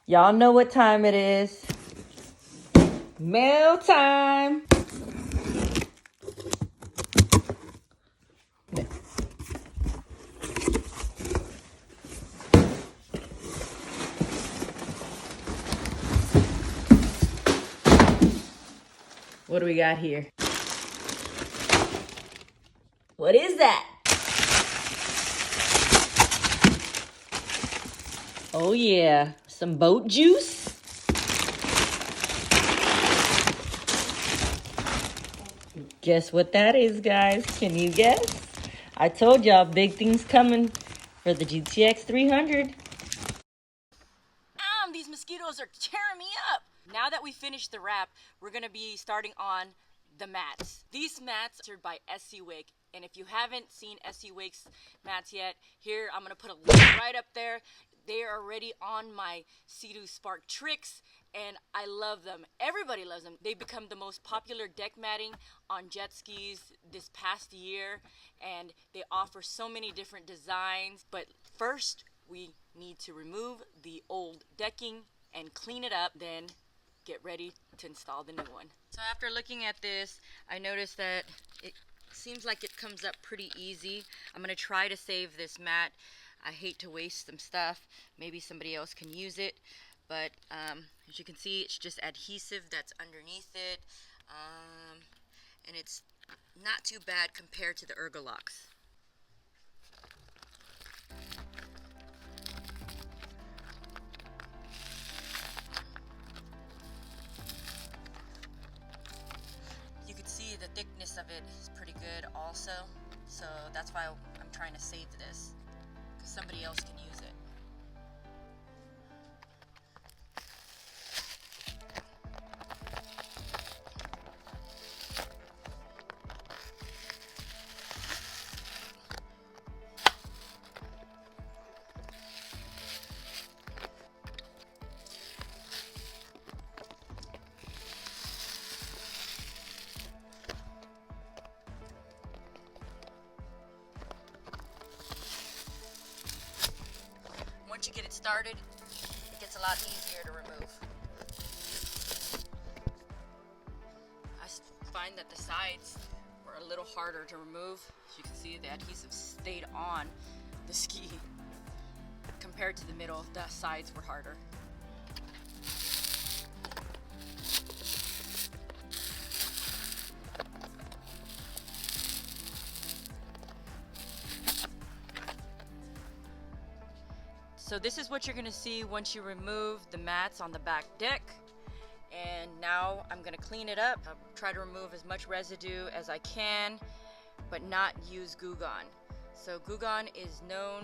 Y'all know what time it is. Mail time. What do we got here? What is that? Oh yeah, some boat juice. Guess what that is, guys? Can you guess? I told y'all big things coming for the GTX300. These mosquitoes are tearing me up. Now that we finished the wrap, we're gonna be starting on the mats. These mats are by SC Wake, and if you haven't seen SC Wake's mats yet, here I'm gonna put a link right up there. They are already on my Seadoo Spark Trixx, and I love them. Everybody loves them. They've become the most popular deck matting on jet skis this past year, and they offer so many different designs. But first, we need to remove the old decking and clean it up, then get ready to install the new one. So after looking at this, I noticed that it seems like it comes up pretty easy. I'm gonna try to save this mat. I hate to waste some stuff. Maybe somebody else can use it, but as you can see, it's just adhesive that's underneath it, and it's not too bad compared to the Ergolocks. You can see the thickness of it is pretty good also, so that's why I'm trying to save this, because somebody else can use it. Once you get it started, it gets a lot easier to remove. I find that the sides were a little harder to remove. As you can see, the adhesive stayed on the ski. Compared to the middle, the sides were harder. So this is what you're gonna see once you remove the mats on the back deck. And now I'm gonna clean it up. I'll try to remove as much residue as I can, but not use Goo Gone. So Goo Gone is known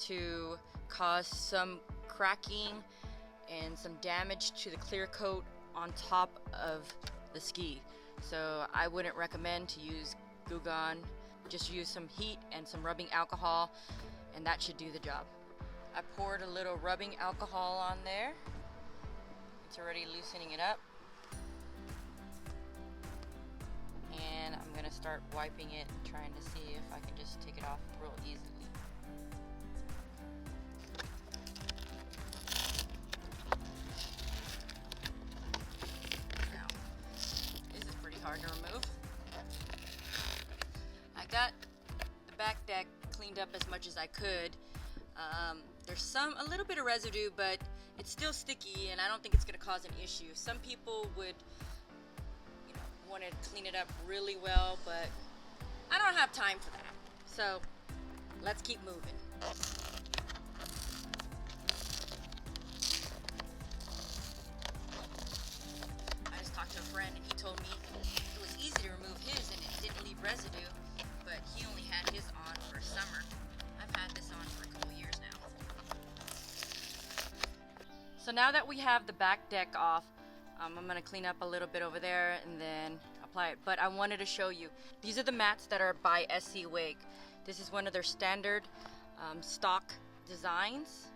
to cause some cracking and some damage to the clear coat on top of the ski. So I wouldn't recommend to use Goo Gone. Just use some heat and some rubbing alcohol, and that should do the job. I poured a little rubbing alcohol on there. It's already loosening it up. And I'm gonna start wiping it, trying to see if I can just take it off real easily. Now, this is pretty hard to remove. I got the back deck cleaned up as much as I could. There's a little bit of residue, but it's still sticky, and I don't think it's going to cause an issue. Some people would, want to clean it up really well, but I don't have time for that. So let's keep moving. I just talked to a friend, and he told me it was easy to remove his, and it didn't leave residue, but he only had his on for a summer. I've had this on for a couple years now. So now that we have the back deck off, I'm going to clean up a little bit over there and then apply it. But I wanted to show you, these are the mats that are by SC Wake. This is one of their standard stock designs.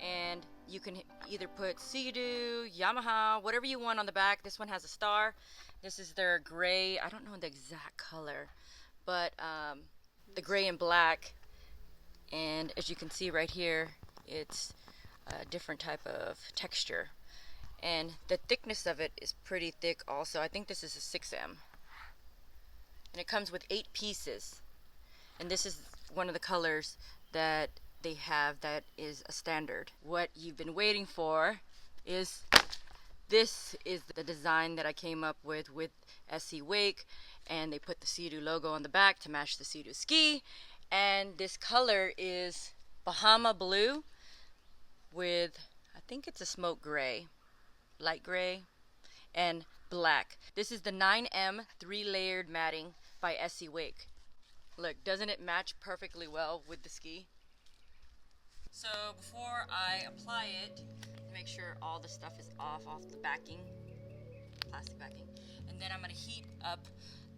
And you can either put Seadoo, Yamaha, whatever you want on the back. This one has a star. This is their gray. I don't know the exact color, but the gray and black. And as you can see right here, it's a different type of texture. And the thickness of it is pretty thick also. I think this is a 6M. And it comes with 8 pieces. And this is one of the colors that they have that is a standard. What you've been waiting for is this is the design that I came up with SC Wake, and they put the Seadoo logo on the back to match the Seadoo ski. And this color is Bahama blue with, I think it's a smoke gray, light gray, and black. This is the 9M 3-layered matting by SC Wake. Look, doesn't it match perfectly well with the ski? So before I apply it, make sure all the stuff is off the backing, plastic backing. And then I'm gonna heat up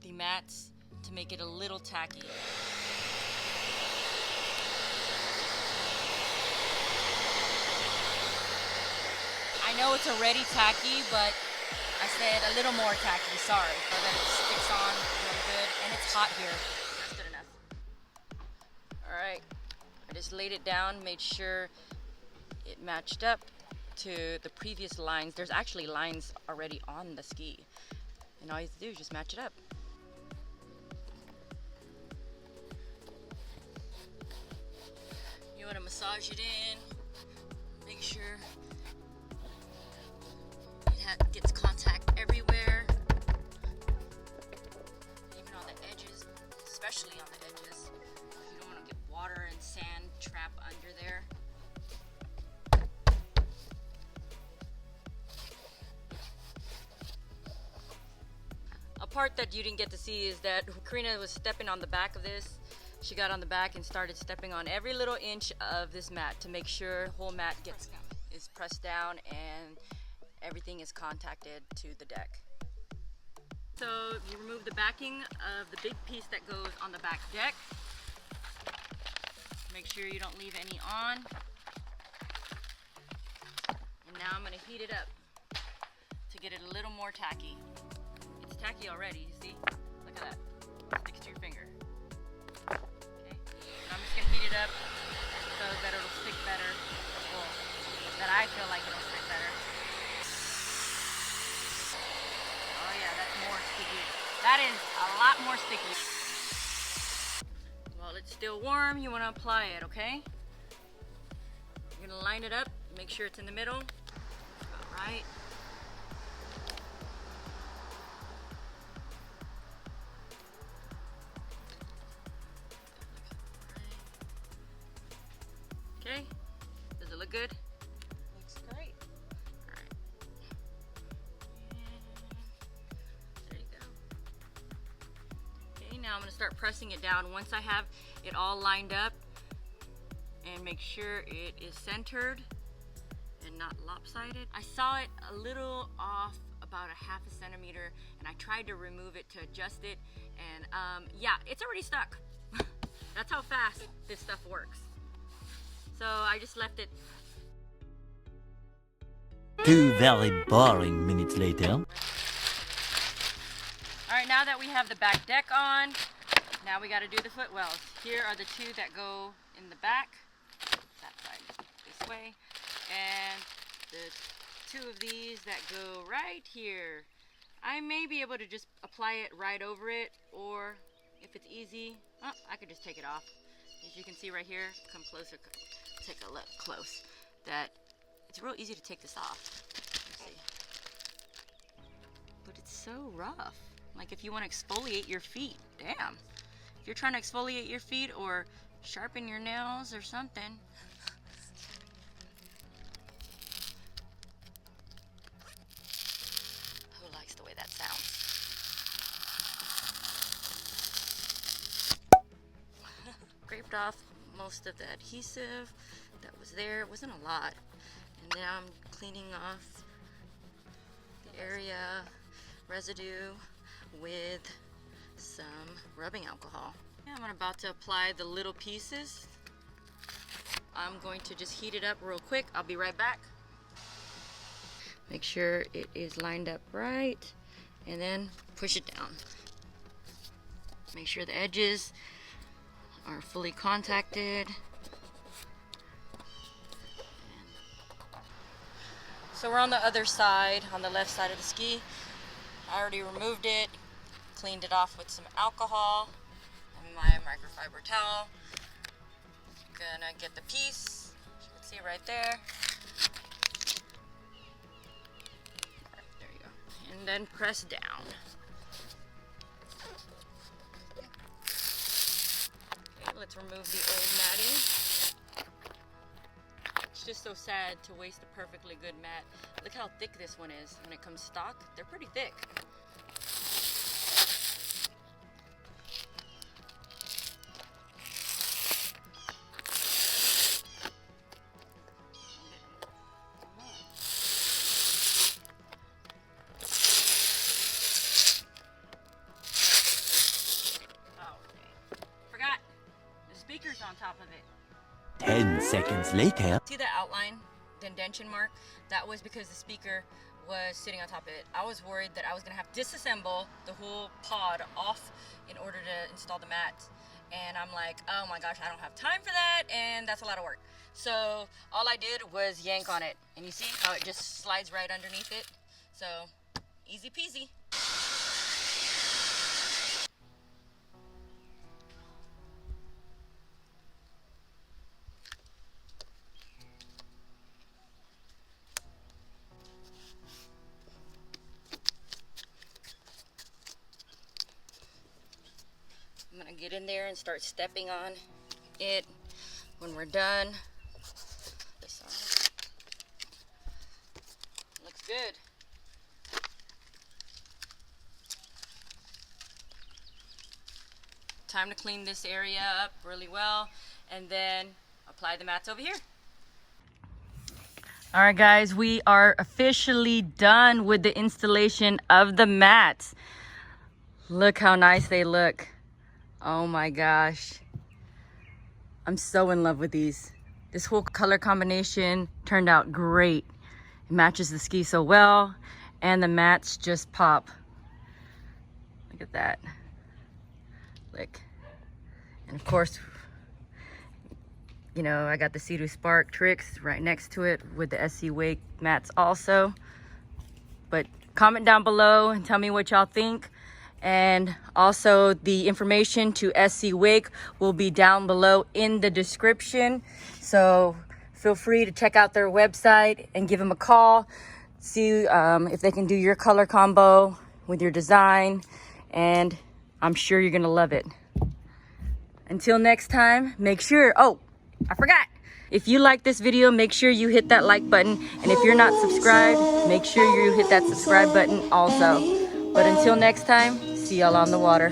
the mats to make it a little tacky. I know it's already tacky, but I said a little more tacky, sorry, so that it sticks on really good, and it's hot here. That's good enough. All right, I just laid it down, made sure it matched up to the previous lines. There's actually lines already on the ski, and all you have to do is just match it up. You want to massage it in, make sure it gets contact everywhere, even on the edges, especially on the edges. You don't want to get water and sand trap under there. A part that you didn't get to see is that Karina was stepping on the back of this. She got on the back and started stepping on every little inch of this mat to make sure the whole mat is pressed down and everything is contacted to the deck. So you remove the backing of the big piece that goes on the back deck. Make sure you don't leave any on. And now I'm going to heat it up to get it a little more tacky. It's tacky already, you see? Look at that. It sticks to your finger. Okay. And I'm just going to heat it up so that it'll stick better. Well, that I feel like it'll stick better. Oh yeah, that's more sticky. That is a lot more sticky. While it's still warm, you want to apply it, okay? You're going to line it up, make sure it's in the middle. All right. Okay, does it look good? Looks great. All right. And there you go. Okay, now I'm gonna start pressing it down. Once I have it all lined up, and make sure it is centered and not lopsided. I saw it a little off, about a ½ centimeter, and I tried to remove it to adjust it, and yeah, it's already stuck. That's how fast this stuff works. So I just left it. 2 very boring minutes later. All right, now that we have the back deck on, now we got to do the footwells. Here are the 2 that go in the back, that side, this way, and the 2 of these that go right here. I may be able to just apply it right over it, or if it's easy, oh, I could just take it off. As you can see right here, come closer, take a look close, that it's real easy to take this off. Let's see. But it's so rough. Like if you want to exfoliate your feet, damn. If you're trying to exfoliate your feet or sharpen your nails or something. Who likes the way that sounds? Scraped off most of the adhesive that was there. It wasn't a lot. And now I'm cleaning off the area residue with some rubbing alcohol. Yeah, I'm about to apply the little pieces. I'm going to just heat it up real quick. I'll be right back. Make sure it is lined up right, and then push it down. Make sure the edges are fully contacted. And So we're on the other side, on the left side of the ski. I already removed it, cleaned it off with some alcohol and my microfiber towel. Gonna get the piece, you can see right there. There you go. And then press down. Okay, let's remove the old matting. It's just so sad to waste a perfectly good mat. Look how thick this one is. When it comes stock, they're pretty thick. Speakers on top of it. 10 seconds later. See the outline, the indentation mark? That was because the speaker was sitting on top of it. I was worried that I was gonna have to disassemble the whole pod off in order to install the mats. And I'm like, oh my gosh, I don't have time for that, and that's a lot of work. So all I did was yank on it, and you see how it just slides right underneath it? So easy peasy. I'm gonna get in there and start stepping on it when we're done. This side. Looks good. Time to clean this area up really well and then apply the mats over here. All right, guys, we are officially done with the installation of the mats. Look how nice they look. Oh my gosh. I'm so in love with these. This whole color combination turned out great. It matches the ski so well, and the mats just pop. Look at that. Look. And of course, you know, I got the Seadoo Spark Trixx right next to it with the SC Wake mats also. But comment down below and tell me what y'all think. And also the information to SC Wake will be down below in the description. So feel free to check out their website and give them a call. See if they can do your color combo with your design. And I'm sure you're gonna love it. Until next time, make sure, oh, I forgot. If you like this video, make sure you hit that like button. And if you're not subscribed, make sure you hit that subscribe button also. But until next time, see y'all on the water.